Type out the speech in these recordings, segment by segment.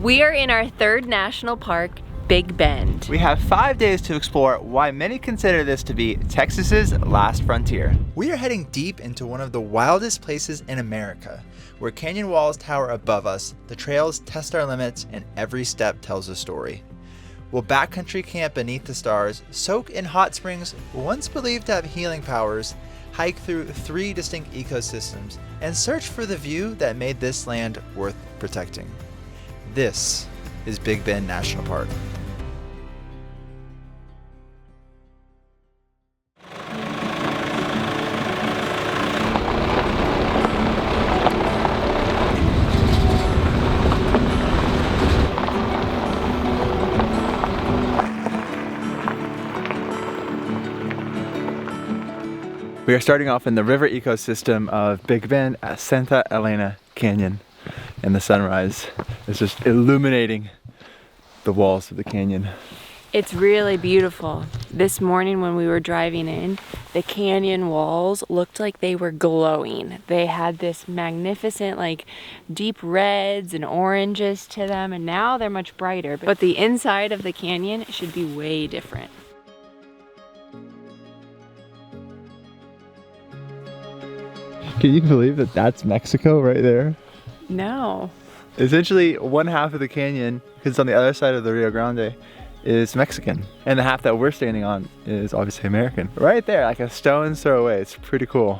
We are in our third national park, Big Bend. We have 5 days to explore why many consider this to be Texas's last frontier. We are heading deep into one of the wildest places in America, where canyon walls tower above us, the trails test our limits, and every step tells a story. We'll backcountry camp beneath the stars, soak in hot springs once believed to have healing powers, hike through 3 distinct ecosystems, and search for the view that made this land worth protecting. This is Big Bend National Park. We are starting off in the river ecosystem of Big Bend at Santa Elena Canyon, and the sunrise is just illuminating the walls of the canyon. It's really beautiful. This morning when we were driving in, the canyon walls looked like they were glowing. They had this magnificent like deep reds and oranges to them, and now they're much brighter. But the inside of the canyon should be way different. Can you believe that that's Mexico right there? No. Essentially, one half of the canyon, because it's on the other side of the Rio Grande, is Mexican. And the half that we're standing on is obviously American. Right there, like a stone's throw away. It's pretty cool.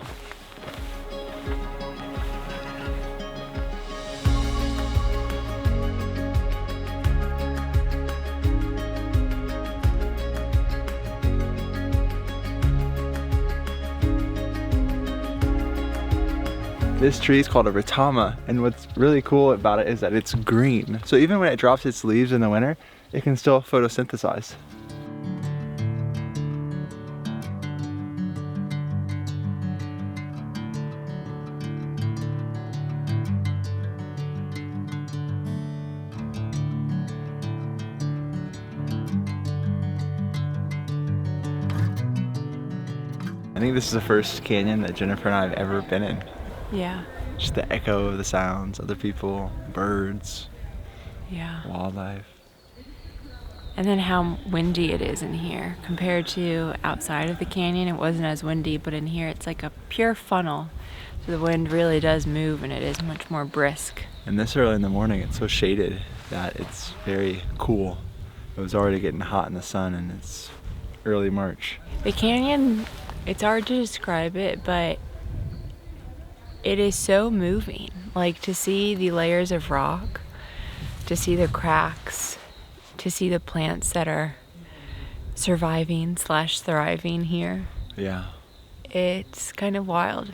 This tree is called a retama, and what's really cool about it is that it's green. So even when it drops its leaves in the winter, it can still photosynthesize. I think this is the first canyon that Jennifer and I have ever been in. Yeah. Just the echo of the sounds, other people, birds, yeah, wildlife. And then how windy it is in here. Compared to outside of the canyon, it wasn't as windy, but in here it's like a pure funnel. So the wind really does move and it is much more brisk. And this early in the morning, it's so shaded that it's very cool. It was already getting hot in the sun and it's early March. The canyon, it's hard to describe it, but it is so moving. Like to see the layers of rock, to see the cracks, to see the plants that are surviving / thriving here. Yeah. It's kind of wild.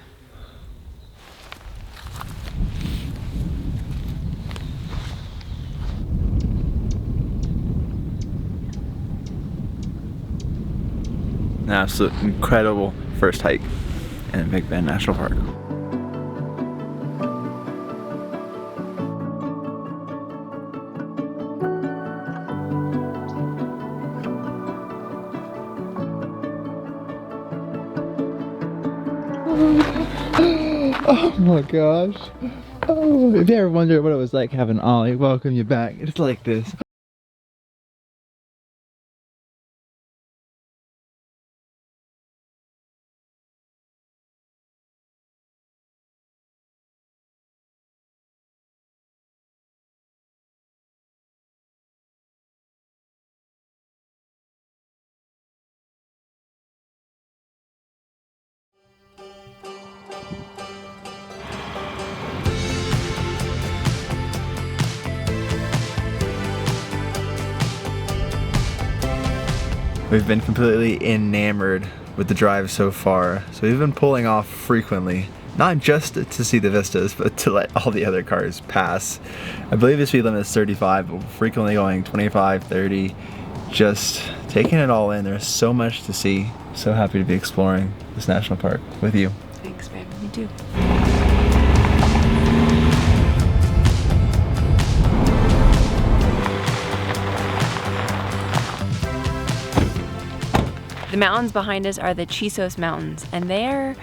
An absolute incredible first hike in Big Bend National Park. Oh my gosh. Oh, if you ever wondered what it was like having Ollie welcome you back, it's like this. We've been completely enamored with the drive so far, so we've been pulling off frequently, not just to see the vistas, but to let all the other cars pass. I believe the speed limit is 35, but we're frequently going 25, 30, just taking it all in. There's so much to see. So happy to be exploring this national park with you. Thanks, babe. Me too. The mountains behind us are the Chisos Mountains, and they're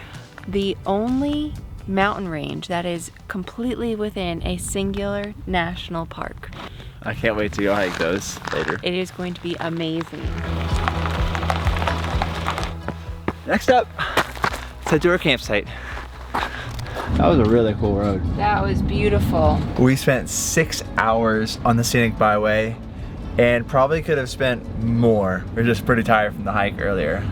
the only mountain range that is completely within a singular national park. I can't wait to go hike those later. It is going to be amazing. Next up, let's head to our campsite. That was a really cool road. That was beautiful. We spent 6 hours on the scenic byway and probably could have spent more. We're just pretty tired from the hike earlier.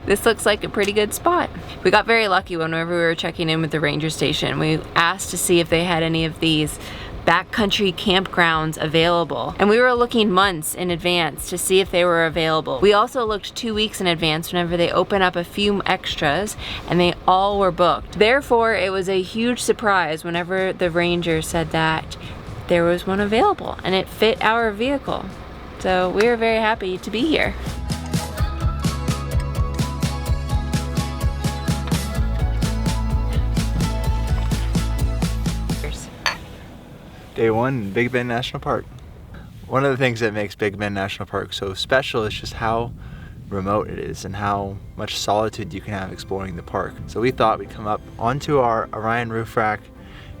This looks like a pretty good spot. We got very lucky whenever we were checking in with the ranger station. We asked to see if they had any of these backcountry campgrounds available. And we were looking months in advance to see if they were available. We also looked 2 weeks in advance whenever they open up a few extras, and they all were booked. Therefore, it was a huge surprise whenever the ranger said that there was one available and it fit our vehicle. So we were very happy to be here. Day 1, Big Bend National Park. One of the things that makes Big Bend National Park so special is just how remote it is and how much solitude you can have exploring the park. So we thought we'd come up onto our Orion roof rack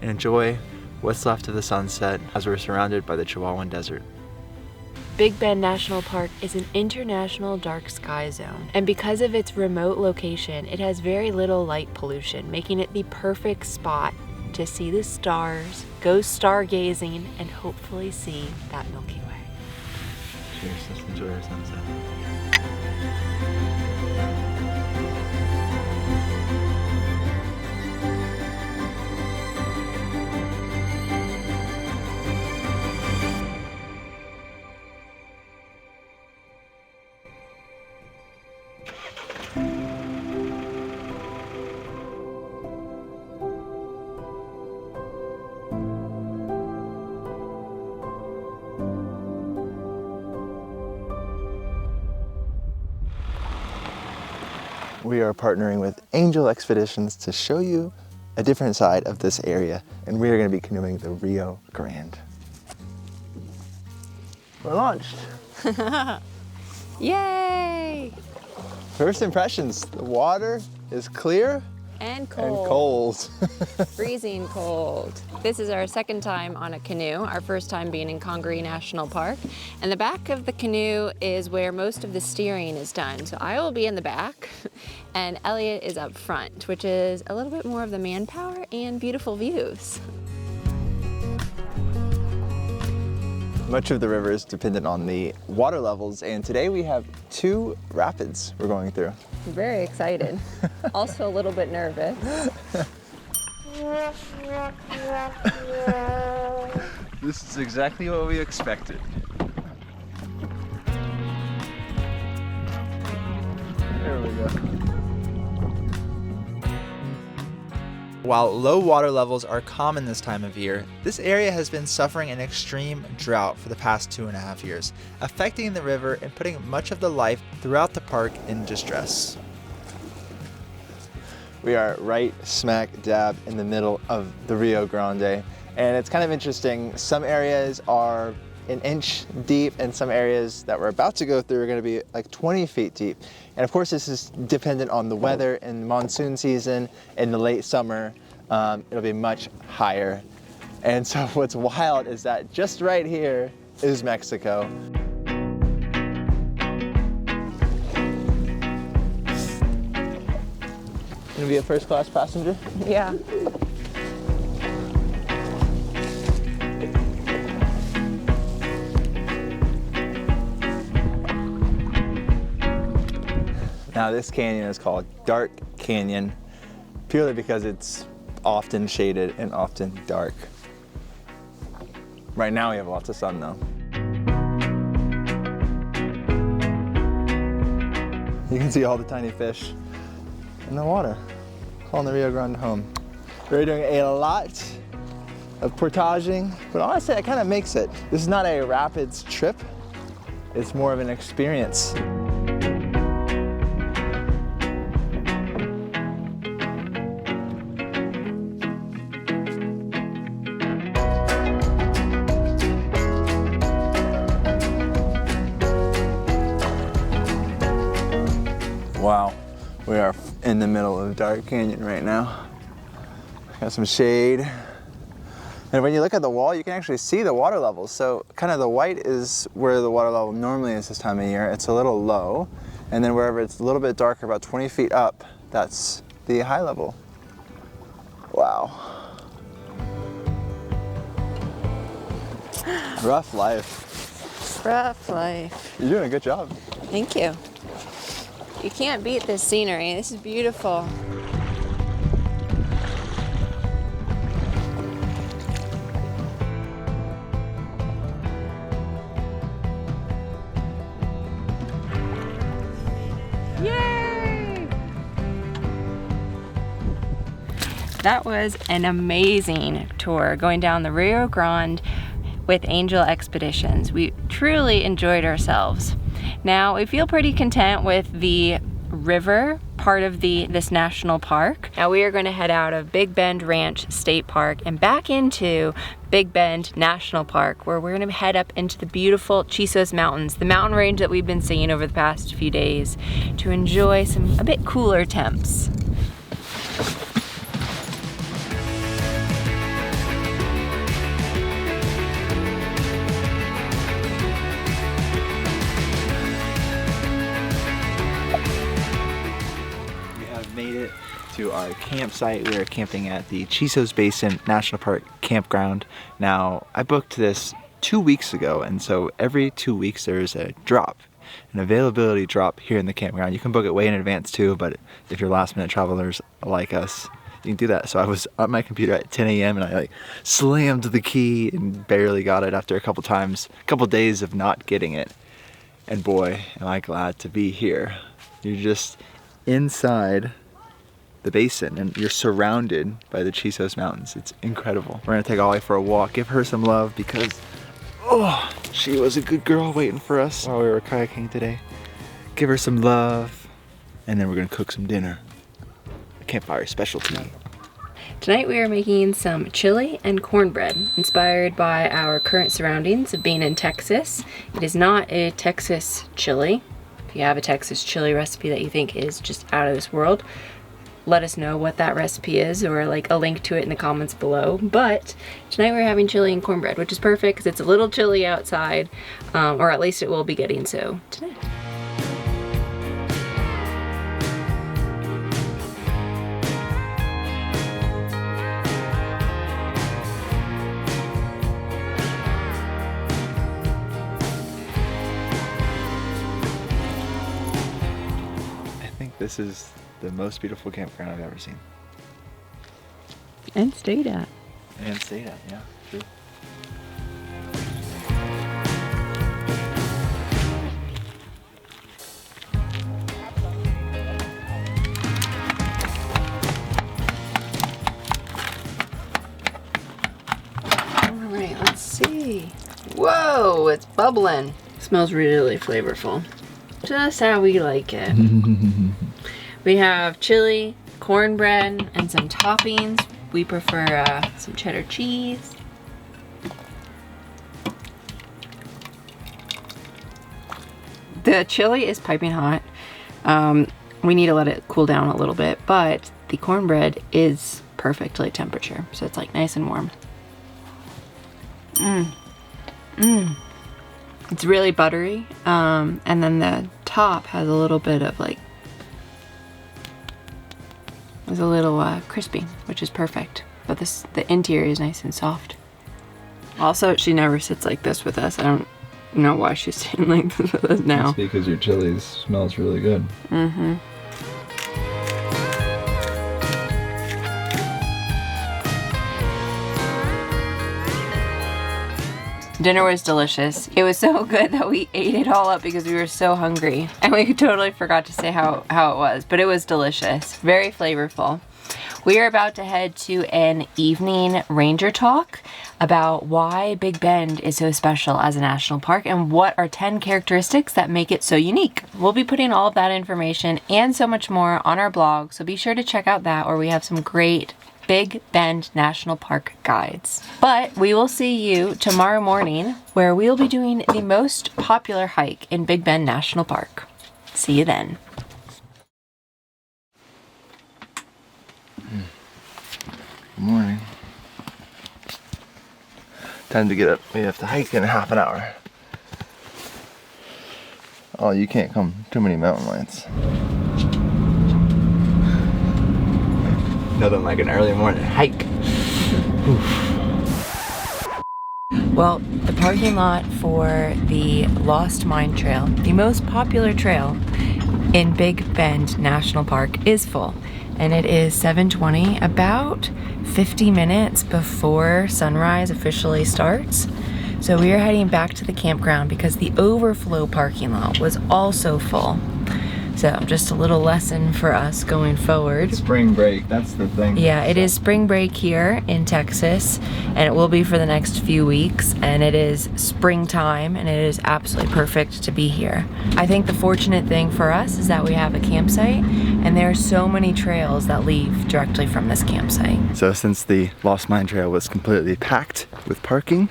and enjoy what's left of the sunset as we're surrounded by the Chihuahuan Desert. Big Bend National Park is an international dark sky zone, and because of its remote location, it has very little light pollution, making it the perfect spot to see the stars, go stargazing, and hopefully see that Milky Way. Cheers, let's enjoy our sunset. We are partnering with Angel Expeditions to show you a different side of this area, and we are going to be canoeing the Rio Grande. We're launched. Yay! First impressions, the water is clear And and cold. cold. Freezing cold. This is our second time on a canoe, our first time being in Congaree National Park. And the back of the canoe is where most of the steering is done. So I will be in the back and Elliot is up front, which is a little bit more of the manpower and beautiful views. Much of the river is dependent on the water levels, and today we have 2 rapids we're going through. I'm very excited. Also a little bit nervous. This is exactly what we expected. There we go. While low water levels are common this time of year, this area has been suffering an extreme drought for the past 2.5 years, affecting the river and putting much of the life throughout the park in distress. We are right smack dab in the middle of the Rio Grande, and it's kind of interesting. Some areas are an inch deep, and some areas that we're about to go through are going to be like 20 feet deep. And of course, this is dependent on the weather. In monsoon season, in the late summer, it'll be much higher. And so what's wild is that just right here is Mexico. Gonna be a first class passenger? Yeah. Now this canyon is called Dark Canyon, purely because it's often shaded and often dark. Right now we have lots of sun though. You can see all the tiny fish in the water, calling the Rio Grande home. We're doing a lot of portaging, but honestly, it kind of makes it. This is not a rapids trip, it's more of an experience. Wow, we are in the middle of dark canyon right now. Got some shade. And when you look at the wall, you can actually see the water levels. So kind of the white is where the water level normally is this time of year. It's a little low. And then wherever it's a little bit darker, about 20 feet up, that's the high level. Wow. Rough life. Rough life. You're doing a good job. Thank you. You can't beat this scenery. This is beautiful. Yay! That was an amazing tour going down the Rio Grande with Angel Expeditions. We truly enjoyed ourselves. Now we feel pretty content with the river part of this national park. Now we are going to head out of Big Bend Ranch State Park and back into Big Bend National Park, where we're going to head up into the beautiful Chisos Mountains, the mountain range that we've been seeing over the past few days, to enjoy some a bit cooler temps. Made it to our campsite. We are camping at the Chisos Basin National Park campground. Now, I booked this 2 weeks ago, and so every 2 weeks there's a drop, an availability drop here in the campground. You can book it way in advance too, but if you're last minute travelers like us, you can do that. So I was on my computer at 10 a.m. and I like slammed the key and barely got it after a couple days of not getting it. And boy, am I glad to be here. You're just inside the basin and you're surrounded by the Chisos Mountains. It's incredible. We're gonna take Ollie for a walk, give her some love because, oh, she was a good girl waiting for us while we were kayaking today. Give her some love, and then we're gonna cook some dinner. A campfire specialty. Tonight we are making some chili and cornbread, inspired by our current surroundings of being in Texas. It is not a Texas chili. If you have a Texas chili recipe that you think is just out of this world, let us know what that recipe is, or like a link to it in the comments below. But tonight we're having chili and cornbread, which is perfect because it's a little chilly outside, or at least it will be getting so tonight. I think this is the most beautiful campground I've ever seen. And stayed at. And stayed at, yeah, true. Alright, let's see. Whoa, it's bubbling. Smells really flavorful. Just how we like it. We have chili, cornbread, and some toppings. We prefer some cheddar cheese. The chili is piping hot. We need to let it cool down a little bit, but the cornbread is perfectly temperature, so it's like nice and warm. It's really buttery, and then the top has a little bit of like, it's a little crispy, which is perfect. But the interior is nice and soft. Also, she never sits like this with us. I don't know why she's sitting like this with us now. It's because your chili smells really good. Mm-hmm. Dinner was delicious. It was so good that we ate it all up because we were so hungry. And we totally forgot to say how it was, but it was delicious. Very flavorful. We are about to head to an evening ranger talk about why Big Bend is so special as a national park and what are 10 characteristics that make it so unique. We'll be putting all of that information and so much more on our blog, so be sure to check out that, where we have some great Big Bend National Park guides. But we will see you tomorrow morning, where we'll be doing the most popular hike in Big Bend National Park. See you then. Morning. Time to get up. We have to hike in half an hour. Oh, you can't come too many mountain lions. Nothing like an early morning hike. Oof. Well, the parking lot for the Lost Mine Trail, the most popular trail in Big Bend National Park, is full. And it is 7:20, about 50 minutes before sunrise officially starts. So we are heading back to the campground because the overflow parking lot was also full. So just a little lesson for us going forward. Spring break, that's the thing. Yeah, it is spring break here in Texas, and it will be for the next few weeks, and it is springtime, and it is absolutely perfect to be here. I think the fortunate thing for us is that we have a campsite, and there are so many trails that leave directly from this campsite. So since the Lost Mine Trail was completely packed with parking,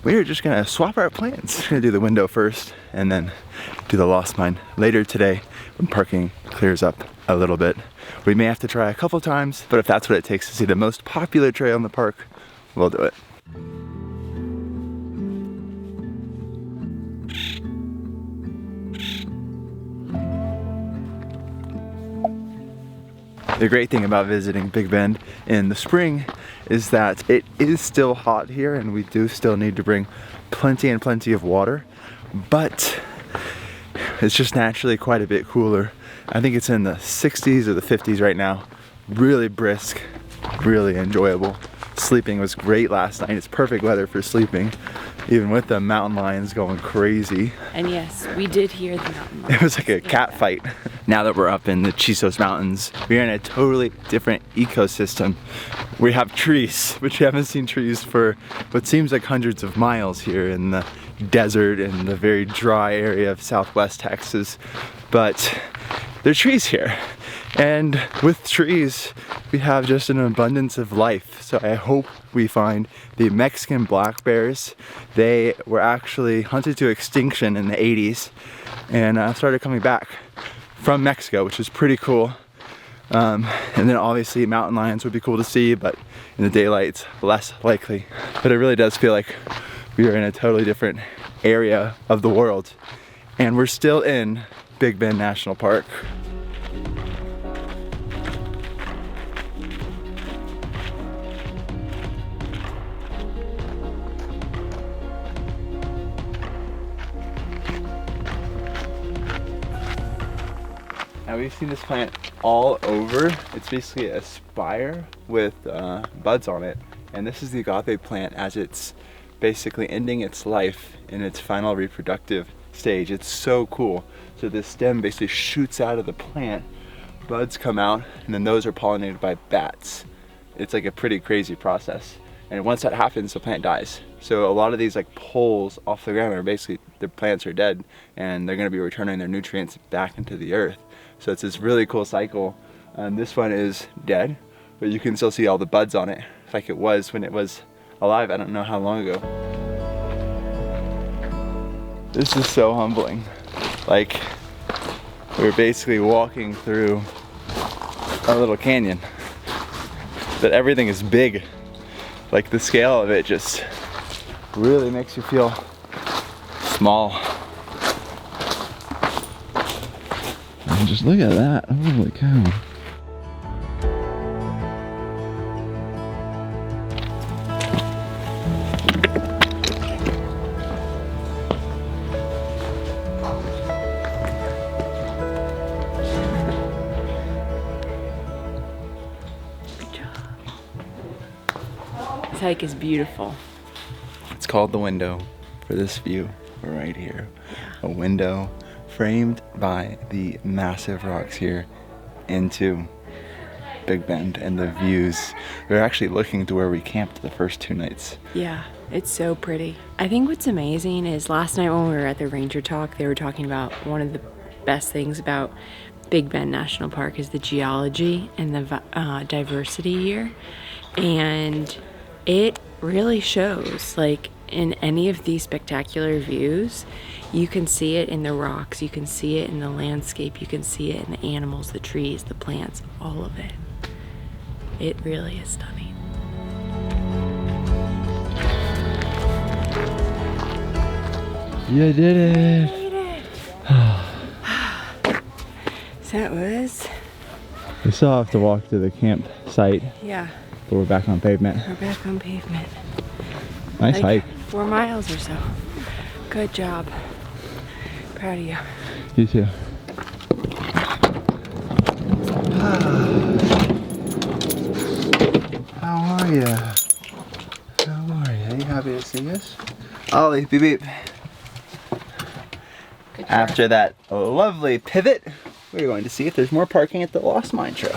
we are just gonna swap our plans. We're gonna do the window first and then do the Lost Mine later today when parking clears up a little bit. We may have to try a couple times, but if that's what it takes to see the most popular trail in the park, we'll do it. The great thing about visiting Big Bend in the spring is that it is still hot here and we do still need to bring plenty of water, but it's just naturally quite a bit cooler. I think it's in the 60s or the 50s right now. Really brisk, really enjoyable. Sleeping was great last night. It's perfect weather for sleeping, even with the mountain lions going crazy. And yes, we did hear the mountain lions. It was like a cat fight. Now that we're up in the Chisos Mountains, we're in a totally different ecosystem. We have trees, which we haven't seen trees for what seems like hundreds of miles here in the desert and the very dry area of Southwest Texas. But there are trees here. And with trees, we have just an abundance of life. So I hope we find the Mexican black bears. They were actually hunted to extinction in the 80s and started coming back from Mexico, which is pretty cool. And then obviously mountain lions would be cool to see, but in the daylight it's less likely. But it really does feel like we are in a totally different area of the world. And we're still in Big Bend National Park. Now we've seen this plant all over. It's basically a spire with buds on it. And this is the agave plant as it's basically ending its life in its final reproductive stage. It's so cool. So this stem basically shoots out of the plant, buds come out, and then those are pollinated by bats. It's like a pretty crazy process. And once that happens, the plant dies. So a lot of these like poles off the ground are basically, the plants are dead and they're gonna be returning their nutrients back into the earth. So it's this really cool cycle. This one is dead, but you can still see all the buds on it like it was when it was alive. I don't know how long ago. This is so humbling. Like, we're basically walking through a little canyon, but everything is big. Like the scale of it just really makes you feel small. And just look at that, holy cow. This hike is beautiful. It's called the window for this view right here. A window framed by the massive rocks here into Big Bend and the views. We're actually looking to where we camped the first 2 nights. Yeah, it's so pretty. I think what's amazing is last night when we were at the Ranger Talk, they were talking about one of the best things about Big Bend National Park is the geology and the diversity here. And it really shows, like in any of these spectacular views, you can see it in the rocks, you can see it in the landscape, you can see it in the animals, the trees, the plants, all of it. It really is stunning. You did it. Made it. So it was. We still have to walk to the campsite. Yeah. But we're back on pavement. We're back on pavement. Nice Like hike. 4 miles or so. Good job. Proud of you. You too. How are you? How are you? Are you happy to see us? Ollie, beep beep. After that lovely pivot, we're going to see if there's more parking at the Lost Mine Trail.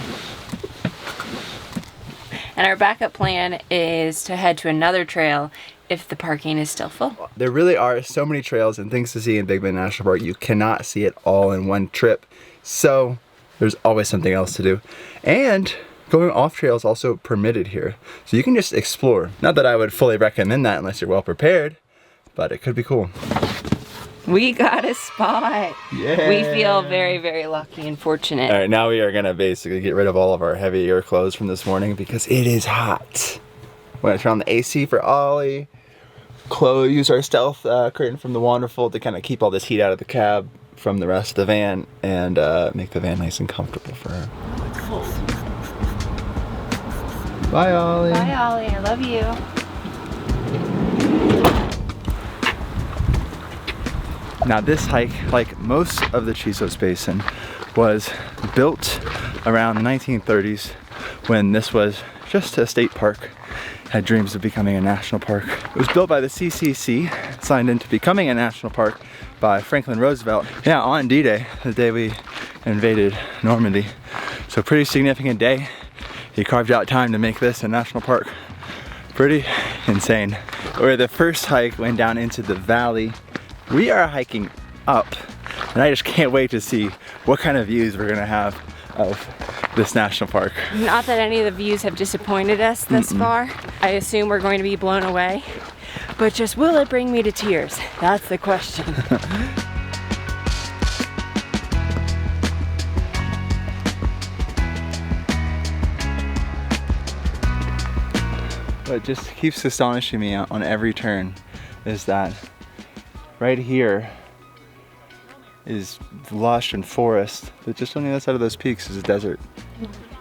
And our backup plan is to head to another trail if the parking is still full. There really are so many trails and things to see in Big Bend National Park. You cannot see it all in one trip. So there's always something else to do. And going off trail is also permitted here. So you can just explore. Not that I would fully recommend that unless you're well prepared, but it could be cool. We got a spot. Yeah. We feel very, very lucky and fortunate. All right, now we are gonna basically get rid of all of our heavier clothes from this morning because it is hot. We're gonna turn on the AC for Ollie. Use our stealth curtain from the Wonderful to kind of keep all this heat out of the cab from the rest of the van and make the van nice and comfortable for her. Bye, Ollie. Bye, Ollie. I love you. Now this hike, like most of the Chisos Basin, was built around the 1930s when this was just a state park. Had dreams of becoming a national park. It was built by the CCC, signed into becoming a national park by Franklin Roosevelt. Yeah, on D-Day, the day we invaded Normandy. So pretty significant day. He carved out time to make this a national park. Pretty insane. Where the first hike went down into the valley, we are hiking up, and I just can't wait to see what kind of views we're gonna have of this national park. Not that any of the views have disappointed us thus far. I assume we're going to be blown away, but just will it bring me to tears? That's the question. What just keeps astonishing me on every turn is that right here is lush and forest, but just on the other side of those peaks is a desert,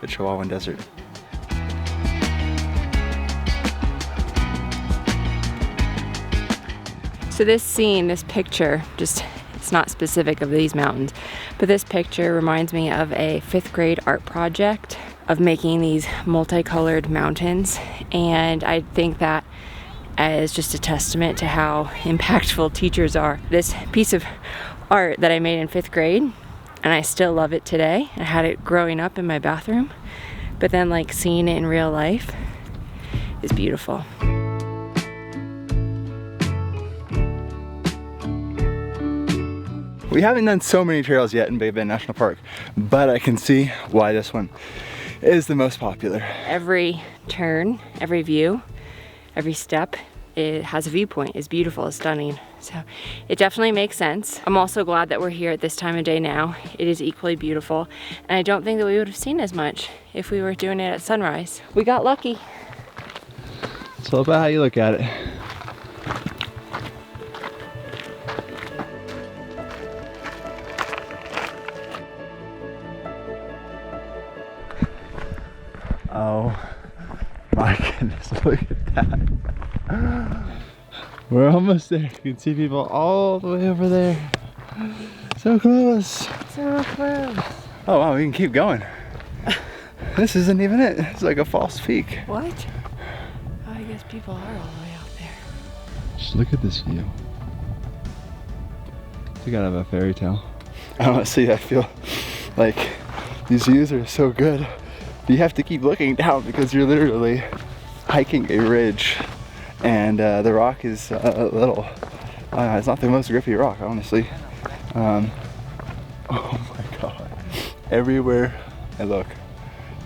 the Chihuahuan Desert. So this scene, this picture, just it's not specific of these mountains, but this picture reminds me of a 5th grade art project of making these multicolored mountains, and I think that as just a testament to how impactful teachers are. This piece of art that I made in 5th grade, and I still love it today. I had it growing up in my bathroom, but then like seeing it in real life is beautiful. We haven't done so many trails yet in Big Bend National Park, but I can see why this one is the most popular. Every turn, every view, every step, it has a viewpoint. It's beautiful, it's stunning. So it definitely makes sense. I'm also glad that we're here at this time of day now. It is equally beautiful. And I don't think that we would have seen as much if we were doing it at sunrise. We got lucky. It's all about how you look at it. Oh my goodness, look at that. We're almost there. You can see people all the way over there. So close. So close. Oh wow, we can keep going. This isn't even it. It's like a false peak. What? Oh, I guess people are all the way out there. Just look at this view. It's like out of a fairy tale. Honestly, I feel like these views are so good. You have to keep looking down because you're literally hiking a ridge, and the rock is little. It's not the most grippy rock, honestly. Oh my god. Everywhere I look,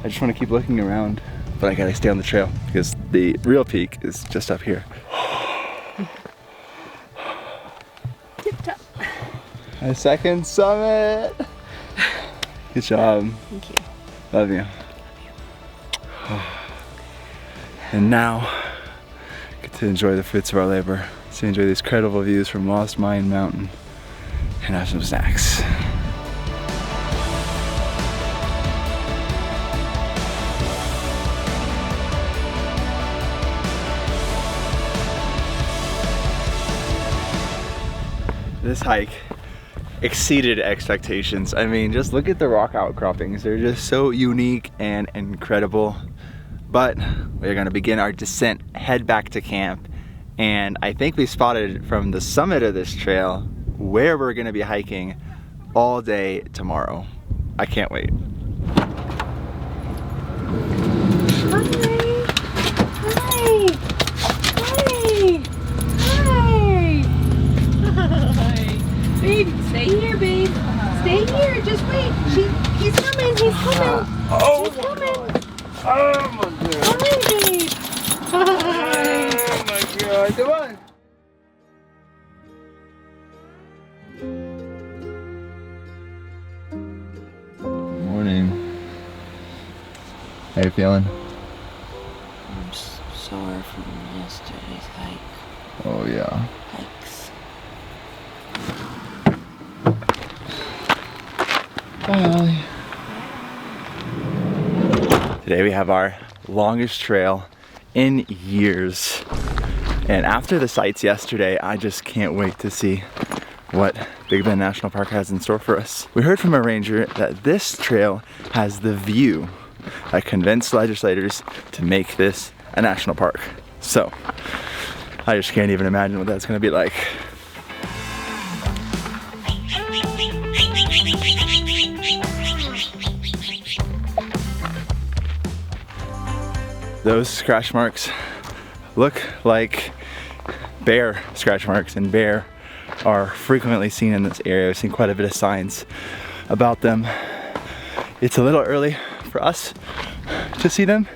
I just want to keep looking around, but I gotta stay on the trail because the real peak is just up here. A second summit. Good job. Thank you. Love you. And now, get to enjoy the fruits of our labor. to enjoy these incredible views from Lost Mine Mountain and have some snacks. This hike exceeded expectations. I mean, just look at the rock outcroppings. They're just so unique and incredible. But we're gonna begin our descent, head back to camp. And I think we spotted from the summit of this trail where we're gonna be hiking all day tomorrow. I can't wait. Babe, stay here, babe. Stay here. Just wait. He's coming. He's coming. Oh, he's coming. Oh my god. Hi, babe. Hi. Oh my god. Come on. Morning. How you feeling? I'm sore from yesterday's hike. Oh yeah. Hikes. Bye, Ollie. Today we have our longest trail in years. And after the sights yesterday, I just can't wait to see what Big Bend National Park has in store for us. We heard from a ranger that this trail has the view that convinced legislators to make this a national park. So, I just can't even imagine what that's gonna be like. Those scratch marks look like bear scratch marks, and bear are frequently seen in this area. I've seen quite a bit of signs about them. It's a little early for us to see them.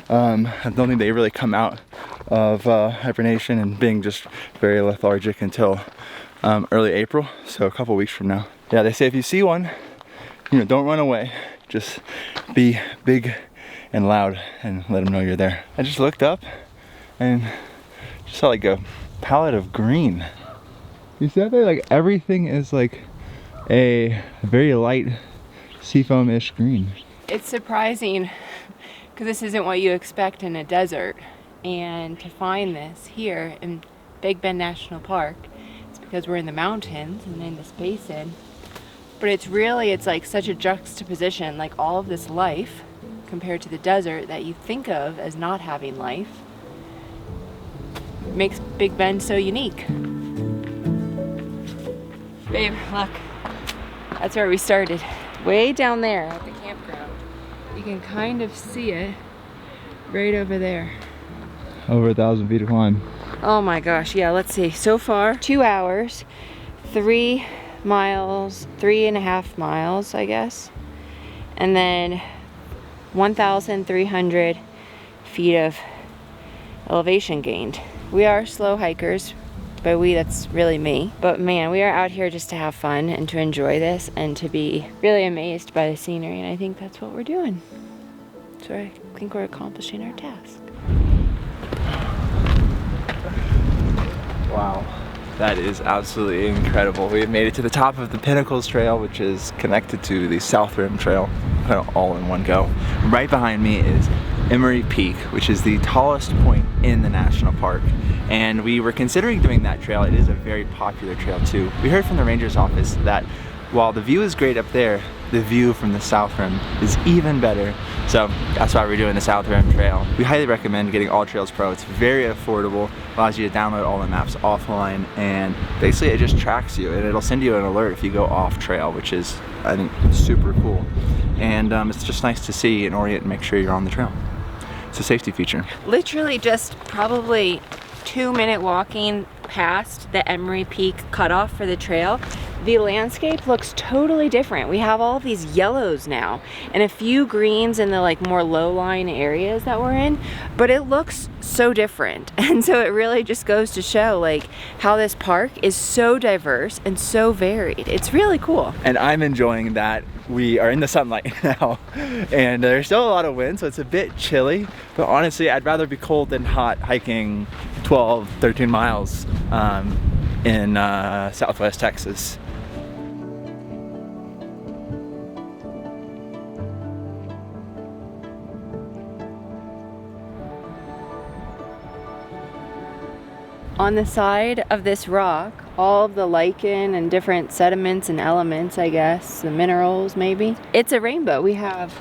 I don't think they really come out of hibernation and being just very lethargic until early April, so a couple weeks from now. Yeah, they say if you see one, you know, don't run away. Just be big and loud and let them know you're there. I just looked up and just saw like a palette of green. You see that there? Like everything is like a very light seafoam-ish green. It's surprising because this isn't what you expect in a desert. And to find this here in Big Bend National Park, it's because we're in the mountains and in this basin. But it's like such a juxtaposition, like all of this life compared to the desert that you think of as not having life, makes Big Bend so unique. Babe, look, that's where we started. Way down there at the campground. You can kind of see it right over there. Over 1,000 feet of climb. Oh my gosh, yeah, let's see. So far, 2 hours, 3 miles, 3.5 miles, I guess. And then 1,300 feet of elevation gained. We are slow hikers. By we, that's really me. But man, we are out here just to have fun and to enjoy this and to be really amazed by the scenery, and I think that's what we're doing. So I think we're accomplishing our task. Wow. That is absolutely incredible. We've made it to the top of the Pinnacles Trail, which is connected to the South Rim Trail, kind of all in one go. Right behind me is Emery Peak, which is the tallest point in the national park. And we were considering doing that trail. It is a very popular trail too. We heard from the ranger's office that while the view is great up there, the view from the South Rim is even better. So that's why we're doing the South Rim Trail. We highly recommend getting All Trails Pro. It's very affordable, allows you to download all the maps offline, and basically it just tracks you and it'll send you an alert if you go off trail, which is, I think, super cool. And it's just nice to see and orient and make sure you're on the trail. It's a safety feature. Literally just probably 2-minute walking past the Emery Peak cutoff for the trail, the landscape looks totally different. We have all these yellows now and a few greens in the like more low-lying areas that we're in, but it looks so different. And so it really just goes to show like how this park is so diverse and so varied. It's really cool. And I'm enjoying that we are in the sunlight now, and there's still a lot of wind, so it's a bit chilly, but honestly I'd rather be cold than hot hiking 12, 13 miles in Southwest Texas. On the side of this rock, all of the lichen and different sediments and elements, I guess, the minerals maybe. It's a rainbow. We have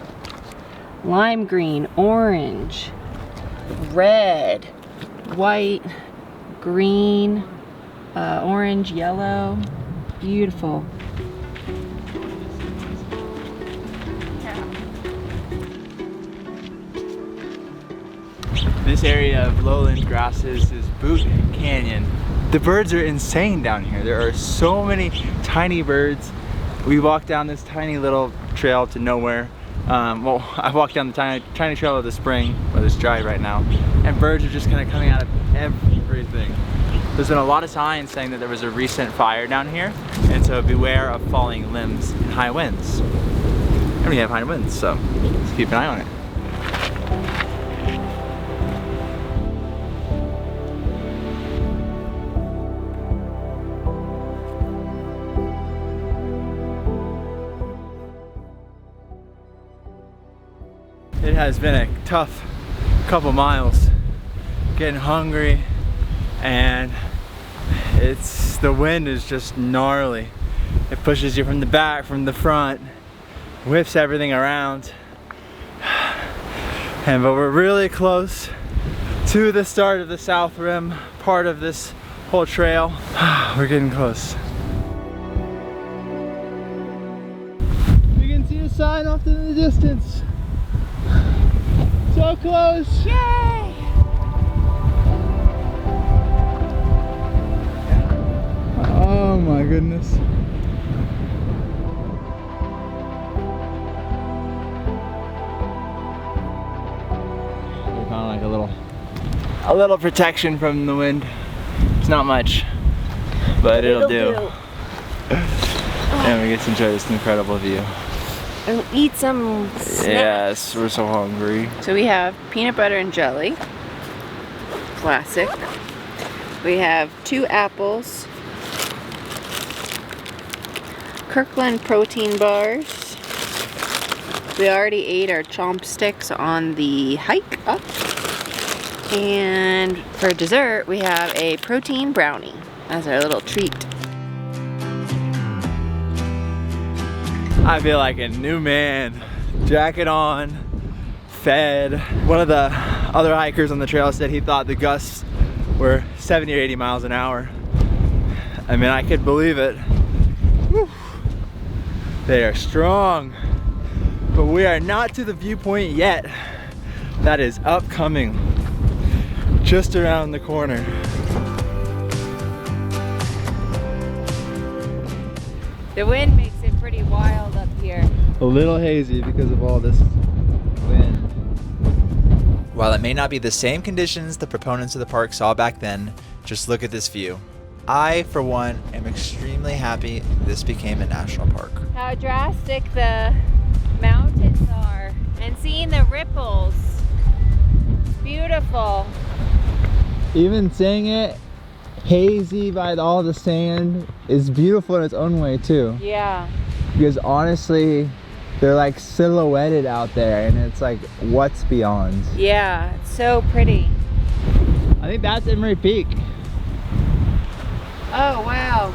lime green, orange, red, white, green, orange, yellow. Beautiful. This area of lowland grasses is Boot Canyon. The birds are insane down here. There are so many tiny birds. We walked down this tiny little trail to nowhere. Well, I walked down the tiny trail of the spring, but it's dry right now, and birds are just kind of coming out of everything. There's been a lot of signs saying that there was a recent fire down here, and so beware of falling limbs and high winds. And we have high winds, so let's keep an eye on it. It has been a tough couple miles, getting hungry, and the wind is just gnarly. It pushes you from the back, from the front, whips everything around. But we're really close to the start of the South Rim part of this whole trail. We're getting close. You can see a sign off in the distance. So close! Yay! Oh my goodness. We found like a little protection from the wind. It's not much, but it'll do. And we get to enjoy this incredible view. And eat some snacks. Yes, we're so hungry. So we have peanut butter and jelly, classic. We have 2 apples, Kirkland protein bars. We already ate our chomp sticks on the hike up. And for dessert, we have a protein brownie as our little treat. I feel like a new man, jacket on, fed. One of the other hikers on the trail said he thought the gusts were 70 or 80 miles an hour. I mean, I could believe it. Whew. They are strong, but we are not to the viewpoint yet. That is upcoming, just around the corner. The wind makes it pretty wild up here. A little hazy because of all this wind. While it may not be the same conditions the proponents of the park saw back then, just look at this view. I, for one, am extremely happy this became a national park. How drastic the mountains are, and seeing the ripples. Beautiful. Even seeing it hazy by all the sand is beautiful in its own way too. Yeah. Because honestly, they're like silhouetted out there, and it's like, what's beyond? Yeah, it's so pretty. I think that's Emery Peak. Oh, wow.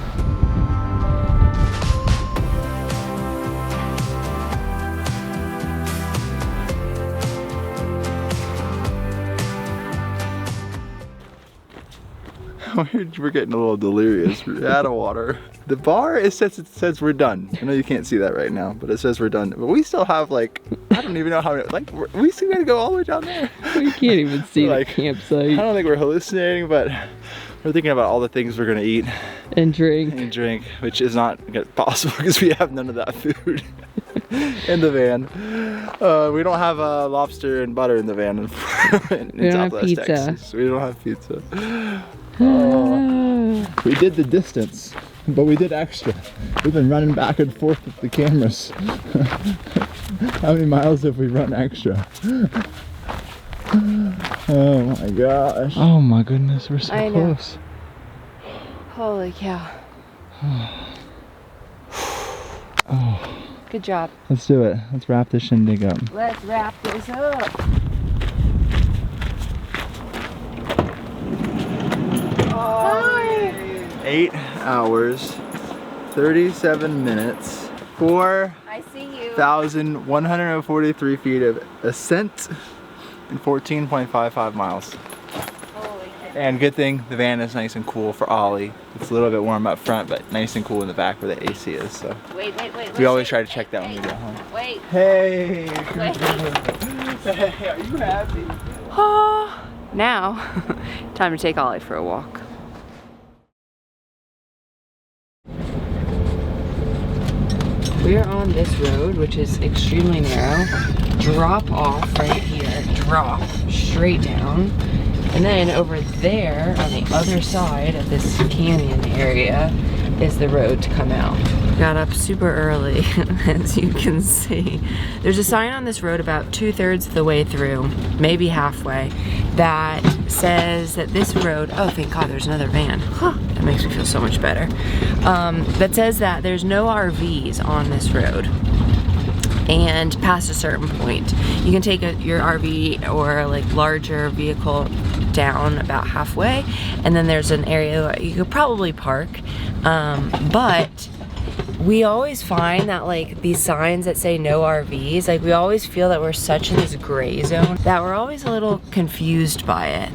We're getting a little delirious. We're out of water. The bar, it says we're done. I know you can't see that right now, but it says we're done. But we still have like, I don't even know how, like, we still gotta go all the way down there. We can't even see like, the campsite. I don't think we're hallucinating, but We're thinking about all the things we're gonna eat and drink. and drink, which is not possible because we have none of that food in the van. We don't have lobster and butter in the van in Southwest Texas. We don't have pizza. We did the distance, but we did extra. We've been running back and forth with the cameras. How many miles have we run extra? Oh my gosh. Oh my goodness, we're so close. Holy cow. Oh. Good job. Let's do it. Let's wrap this shindig up. Let's wrap this up. Oh, 8 hours, 37 minutes, 4,143 feet of ascent, and 14.55 miles. And good thing the van is nice and cool for Ollie. It's a little bit warm up front, but nice and cool in the back where the AC is. So wait. We always try to check that when we get home. Wait. Hey. Wait. Hey, are you happy? Oh, now, time to take Ollie for a walk. We are on this road, which is extremely narrow. Drop off right here, drop straight down. And then over there on the other side of this canyon area is the road to come out. Got up super early, as you can see. There's a sign on this road about 2/3 of the way through, maybe halfway, that says that this road, oh thank God there's another van. Huh, that makes me feel so much better. That says that there's no RVs on this road. And past a certain point, you can take your RV or like larger vehicle down about halfway, and then there's an area where you could probably park, but we always find that like these signs that say no RVs, like we always feel that we're such in this gray zone that we're always a little confused by it.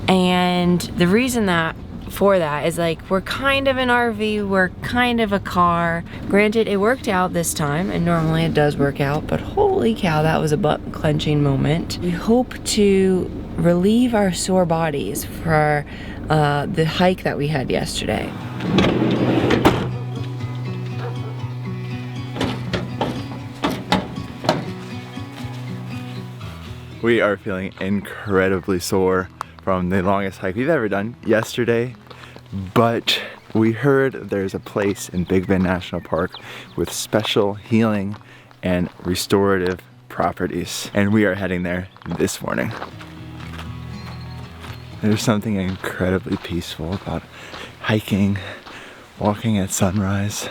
And the reason that for that is like we're kind of an RV, we're kind of a car. Granted, it worked out this time, and normally it does work out, but holy cow, that was a butt clenching moment. We hope to relieve our sore bodies for the hike that we had yesterday. We are feeling incredibly sore from the longest hike we've ever done yesterday, but we heard there's a place in Big Bend National Park with special healing and restorative properties, and we are heading there this morning. There's something incredibly peaceful about hiking, walking at sunrise.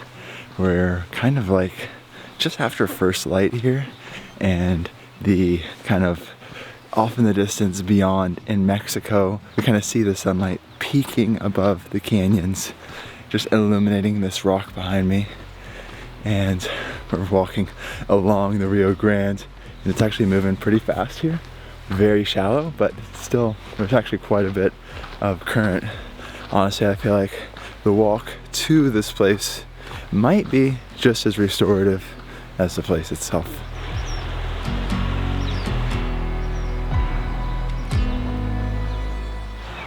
We're kind of like just after first light here, and the kind of off in the distance beyond in Mexico, we kind of see the sunlight peeking above the canyons, just illuminating this rock behind me. And we're walking along the Rio Grande, and it's actually moving pretty fast here. Very shallow, but still, there's actually quite a bit of current. Honestly, I feel like the walk to this place might be just as restorative as the place itself.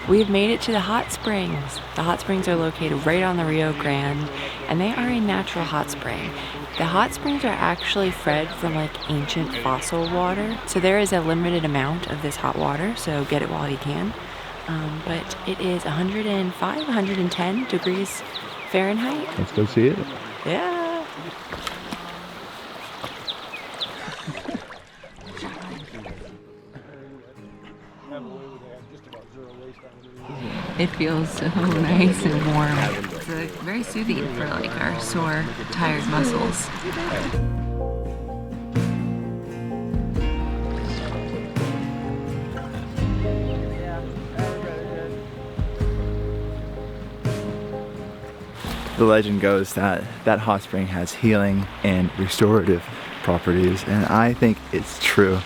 We've made it to the hot springs. The hot springs are located right on the Rio Grande, and they are a natural hot spring. The hot springs are actually fed from like ancient fossil water, so there is a limited amount of this hot water, so get it while you can. But it is 105, 110 degrees Fahrenheit. Let's go see it. Yeah. It feels so nice and warm. It's very soothing for like our sore, tired muscles. The legend goes that that hot spring has healing and restorative properties, and I think it's true.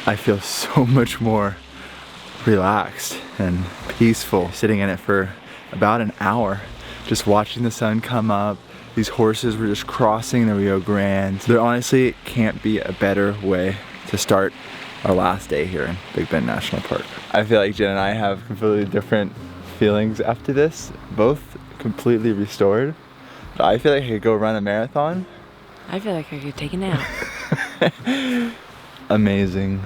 I feel so much more relaxed and peaceful sitting in it for about an hour, just watching the sun come up. These horses were just crossing the Rio Grande. There honestly can't be a better way to start our last day here in Big Bend National Park. I feel like Jen and I have completely different feelings after this, both completely restored. But I feel like I could go run a marathon. I feel like I could take a nap. Amazing,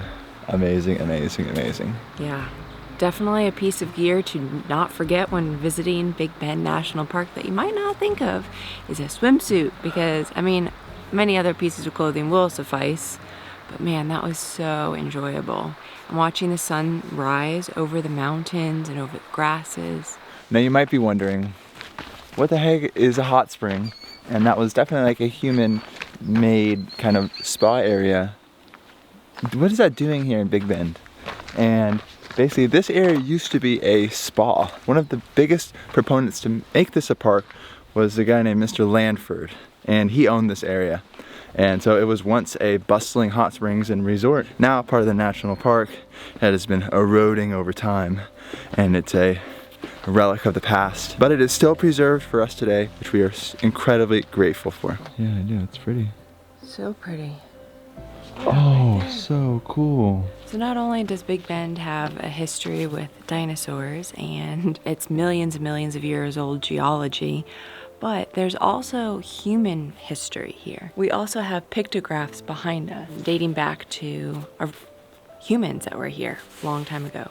amazing, amazing, amazing. Yeah, definitely a piece of gear to not forget when visiting Big Bend National Park that you might not think of is a swimsuit, because I mean, many other pieces of clothing will suffice, but man, that was so enjoyable. And watching the sun rise over the mountains and over the grasses. Now you might be wondering, what the heck is a hot spring? And that was definitely like a human-made kind of spa area. What is that doing here in Big Bend? And basically this area used to be a spa. One of the biggest proponents to make this a park was a guy named Mr. Landford, and he owned this area. And so it was once a bustling hot springs and resort, now part of the national park that has been eroding over time, and it's a relic of the past. But it is still preserved for us today, which we are incredibly grateful for. Yeah, I do, it's pretty. So pretty. Oh, so cool. So not only does Big Bend have a history with dinosaurs and its millions and millions of years old geology, but there's also human history here. We also have pictographs behind us dating back to our humans that were here a long time ago.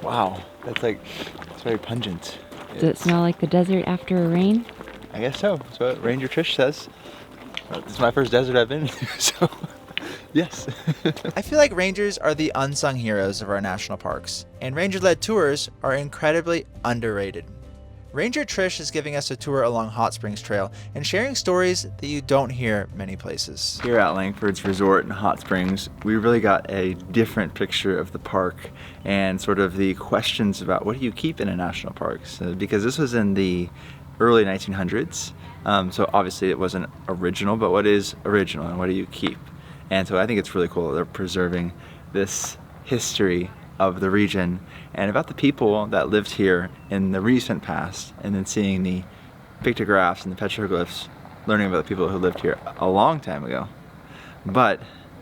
Wow, that's very pungent. Does it smell like the desert after a rain? I guess so. That's what Ranger Trish says. This is my first desert I've been to, so yes. I feel like rangers are the unsung heroes of our national parks, and ranger-led tours are incredibly underrated. Ranger Trish is giving us a tour along Hot Springs Trail and sharing stories that you don't hear many places. Here at Langford's Resort in Hot Springs, we really got a different picture of the park and sort of the questions about what do you keep in a national park. So, because this was in the early 1900s, so obviously it wasn't original, but what is original and what do you keep? And so I think it's really cool that they're preserving this history of the region and about the people that lived here in the recent past, and then seeing the pictographs and the petroglyphs, learning about the people who lived here a long time ago. But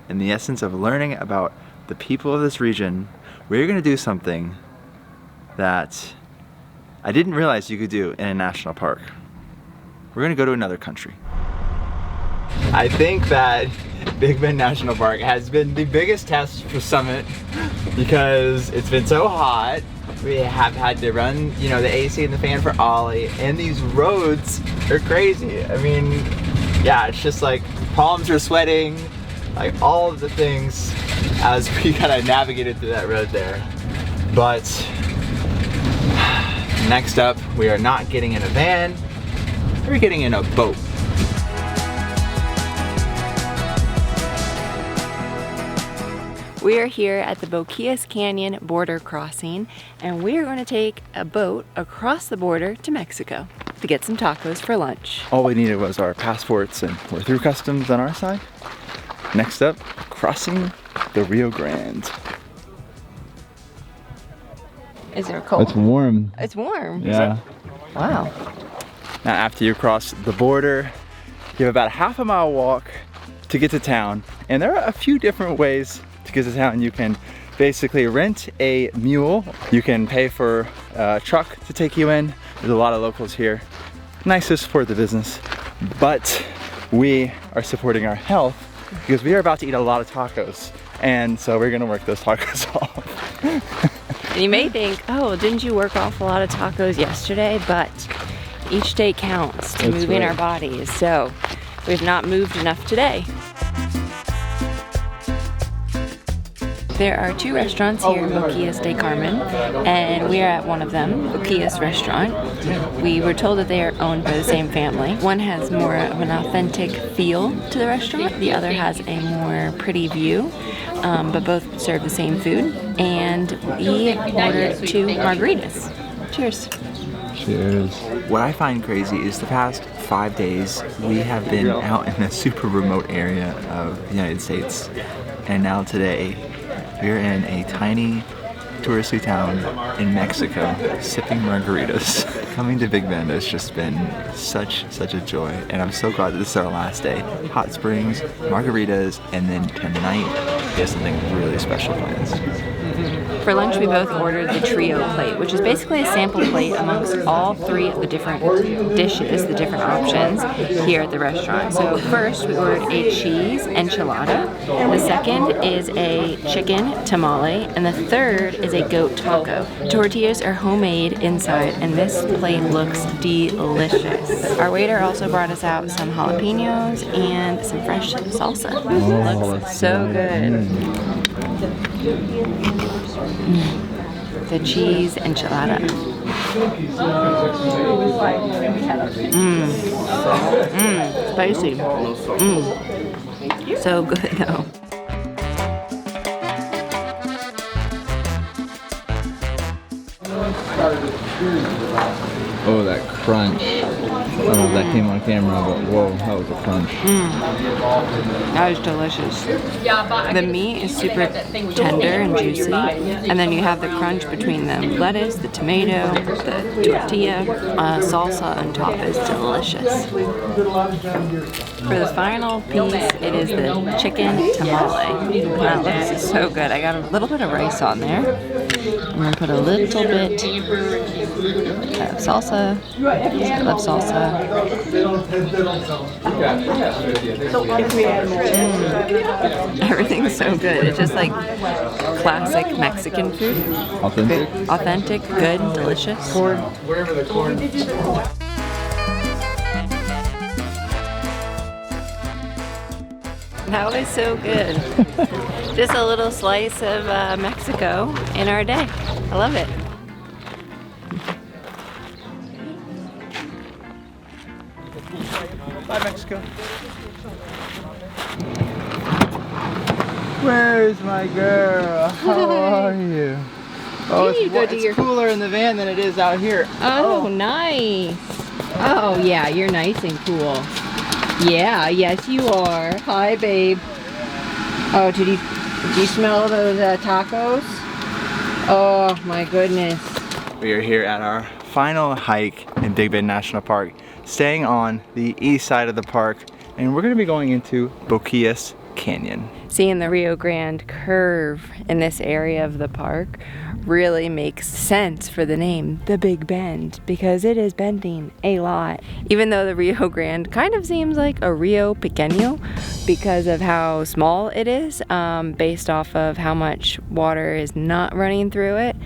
in the essence of learning about the people of this region, we're going to do something that I didn't realize you could do in a national park. We're going to go to another country. I think that Big Bend National Park has been the biggest test for Summit because it's been so hot. We have had to run, you know, the AC and the fan for Ollie, and these roads are crazy. I mean, yeah, it's just like palms are sweating, like all of the things as we kind of navigated through that road there. But next up, we are not getting in a van, we're getting in a boat. We are here at the Boquillas Canyon border crossing, and we are going to take a boat across the border to Mexico to get some tacos for lunch. All we needed was our passports, and we're through customs on our side. Next up, crossing the Rio Grande. Is there cold? It's warm. It's warm. Yeah. Wow. Now after you cross the border, you have about a half-a-mile walk to get to town, and there are a few different ways to get to town. You can basically rent a mule, you can pay for a truck to take you in. There's a lot of locals here. Nice to support the business, but we are supporting our health because we are about to eat a lot of tacos, and so we're gonna work those tacos off. And you may think, oh, didn't you work off a lot of tacos yesterday? But each day counts to moving our bodies, so we've not moved enough today. There are two restaurants here in Boquillas de Carmen, and we are at one of them, Boquillas Restaurant. We were told that they are owned by the same family. One has more of an authentic feel to the restaurant, the other has a more pretty view, but both serve the same food. And we ordered 2 margaritas. Cheers. Cheers. What I find crazy is the past 5 days we have been out in a super remote area of the United States, and now today we're in a tiny touristy town in Mexico, sipping margaritas. Coming to Big Bend has just been such a joy, and I'm so glad that this is our last day. Hot springs, margaritas, and then tonight we have something really special planned. For lunch, we both ordered the trio plate, which is basically a sample plate amongst all three of the different dishes, the different options here at the restaurant. So first, we ordered a cheese enchilada. The second is a chicken tamale, and the third is a goat taco. Tortillas are homemade inside, and this plate looks delicious. Our waiter also brought us out some jalapenos and some fresh salsa. Looks so good. The cheese enchilada. Spicy. So good though. Oh, that crunch. I don't know if that came on camera, but whoa, that was a crunch. That is delicious. The meat is super tender and juicy, and then you have the crunch between the lettuce, the tomato, the tortilla. Salsa on top is delicious. For the final piece, it is the chicken tamale. That looks so good. I got a little bit of rice on there. I'm gonna put a little bit of salsa. I love salsa. Everything's so good. It's just like classic Mexican food. Authentic? Authentic, good, delicious. Wherever the corn. That was so good. Just a little slice of Mexico in our day. I love it. Bye, Mexico. Where's my girl? How are you? Oh, it's cooler in the van than it is out here. Oh, nice. Oh, yeah, you're nice and cool. Yeah, yes you are. Hi, babe. Oh, did you smell those tacos? Oh, my goodness. We are here at our final hike in Big Bend National Park, staying on the east side of the park, and we're going to be going into Boquillas Canyon. Seeing the Rio Grande curve in this area of the park really makes sense for the name, the Big Bend, because it is bending a lot. Even though the Rio Grande kind of seems like a Rio Pequeño because of how small it is, based off of how much water is not running through it.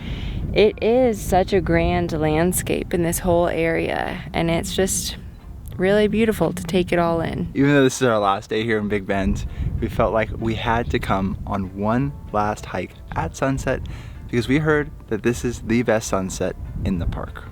It is such a grand landscape in this whole area, and it's just really beautiful to take it all in. Even though this is our last day here in Big Bend, we felt like we had to come on one last hike at sunset because we heard that this is the best sunset in the park.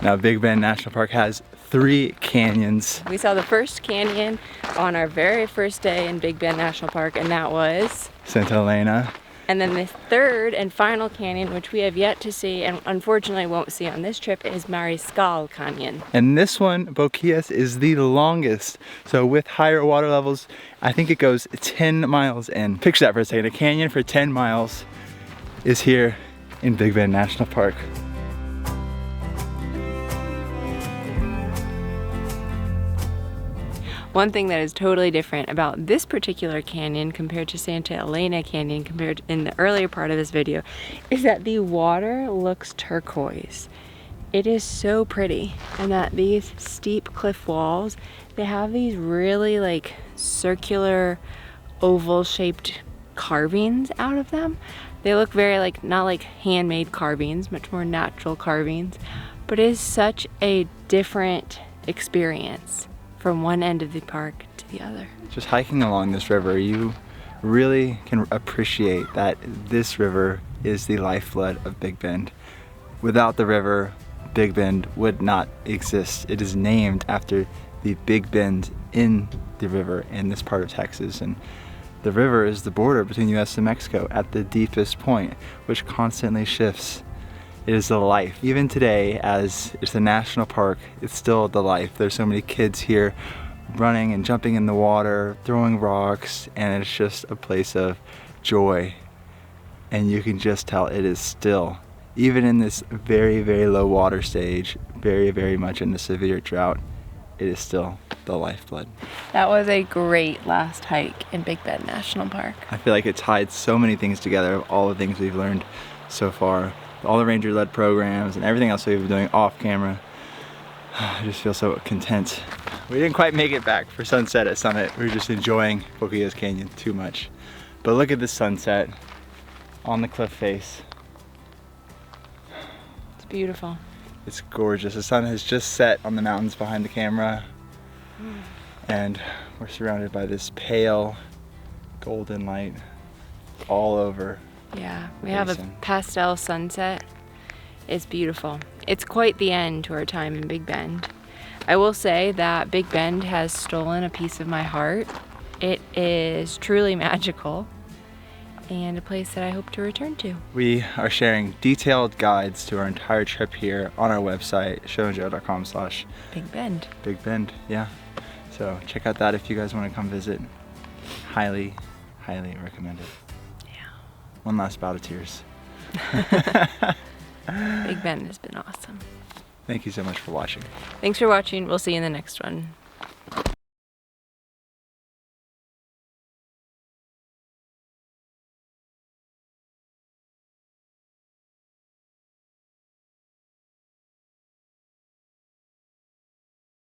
Now, Big Bend National Park has 3 canyons. We saw the first canyon on our very first day in Big Bend National Park, and that was Santa Elena. And then the third and final canyon, which we have yet to see and unfortunately won't see on this trip, is Mariscal Canyon. And this one, Boquillas, is the longest. So with higher water levels, I think it goes 10 miles in. Picture that for a second. A canyon for 10 miles is here in Big Bend National Park. One thing that is totally different about this particular canyon compared to Santa Elena Canyon compared in the earlier part of this video is that the water looks turquoise. It is so pretty, and that these steep cliff walls, they have these really like circular oval shaped carvings out of them. They look very like, not like handmade carvings, much more natural carvings, but it is such a different experience from one end of the park to the other. Just hiking along this river, you really can appreciate that this river is the lifeblood of Big Bend. Without the river, Big Bend would not exist. It is named after the Big Bend in the river in this part of Texas, and the river is the border between the US and Mexico at the deepest point, which constantly shifts. It is the life. Even today, as it's a national park, it's still the life. There's so many kids here running and jumping in the water, throwing rocks, and it's just a place of joy. And you can just tell it is still, even in this very, very low water stage, very, very much in the severe drought, it is still the lifeblood. That was a great last hike in Big Bend National Park. I feel like it tied so many things together, all the things we've learned so far, all the ranger-led programs and everything else we've been doing off camera. I just feel so content. We didn't quite make it back for sunset at Summit. We were just enjoying Boquillas Canyon too much. But look at the sunset on the cliff face. It's beautiful. It's gorgeous. The sun has just set on the mountains behind the camera. And we're surrounded by this pale golden light all over. Yeah, we have a Basin. pastel sunset. It's beautiful. It's quite the end to our time in Big Bend. I will say that Big Bend has stolen a piece of my heart. It is truly magical and a place that I hope to return to. We are sharing detailed guides to our entire trip here on our website, schoandjoe.com/Big Big Bend. Bend, yeah. So check out that if you guys want to come visit. Highly, highly recommend it. Yeah. One last bout of tears. Big Bend has been awesome. Thank you so much for watching. Thanks for watching. We'll see you in the next one.